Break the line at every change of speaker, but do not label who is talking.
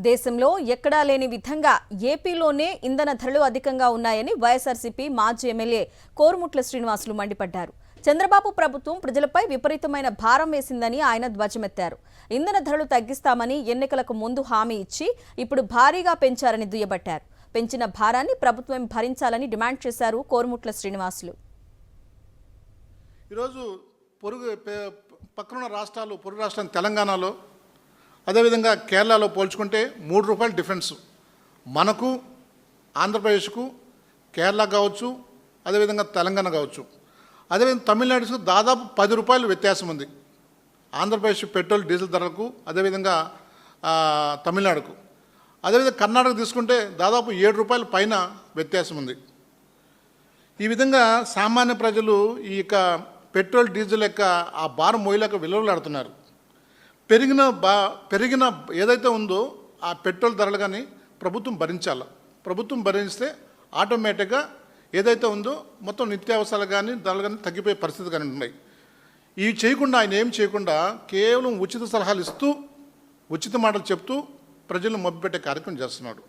దేశంలో ఎక్కడా లేని విధంగా ఏపీలోనే ఇంధన ధరలు అధికంగా ఉన్నాయని వైఎస్ఆర్సీపీ మాజీ ఎమ్మెల్యే కోరుముట్ల శ్రీనివాసులు మండిపడ్డారు. చంద్రబాబు ప్రభుత్వం ప్రజలపై విపరీతమైన భారం వేసిందని ఆయన ధ్వజమెత్తారు. ఇంధన ధరలు తగ్గిస్తామని ఎన్నికలకు ముందు హామీ ఇచ్చి ఇప్పుడు భారీగా పెంచారని దుయ్యబట్టారు. పెంచిన భారాన్ని ప్రభుత్వం భరించాలని డిమాండ్ చేశారు కోరుముట్ల శ్రీనివాసులు.
ఈరోజు పక్కనున్న రాష్ట్రాలు పొరుగు రాష్ట్రం తెలంగాణలో అదేవిధంగా కేరళలో పోల్చుకుంటే ₹3 డిఫరెన్స్. మనకు ఆంధ్రప్రదేశ్కు కేరళ కావచ్చు, అదేవిధంగా తెలంగాణ కావచ్చు, అదేవిధంగా తమిళనాడుకు దాదాపు ₹10 వ్యత్యాసం ఉంది. ఆంధ్రప్రదేశ్ పెట్రోల్ డీజిల్ ధరలకు, అదేవిధంగా తమిళనాడుకు. అదేవిధంగా కర్ణాటక తీసుకుంటే దాదాపు ₹7 పైన వ్యత్యాసం ఉంది. ఈ విధంగా సామాన్య ప్రజలు ఈ యొక్క పెట్రోల్ డీజిల్ యొక్క ఆ భారం మోయలేక విలువలాడుతున్నారు. పెరిగిన ఏదైతే ఉందో ఆ పెట్రోల్ ధరలు కానీ ప్రభుత్వం భరించాలి. ప్రభుత్వం భరిస్తే ఆటోమేటిక్గా ఏదైతే ఉందో మొత్తం నిత్యావసరాలు కానీ ధరలు కానీ తగ్గిపోయే పరిస్థితి కానీ ఉన్నాయి. ఇవి చేయకుండా ఆయన ఏం చేయకుండా కేవలం ఉచిత సలహాలు ఇస్తూ, ఉచిత మాటలు చెప్తూ ప్రజలను మభ్యపెట్టే కార్యక్రమం చేస్తున్నాడు.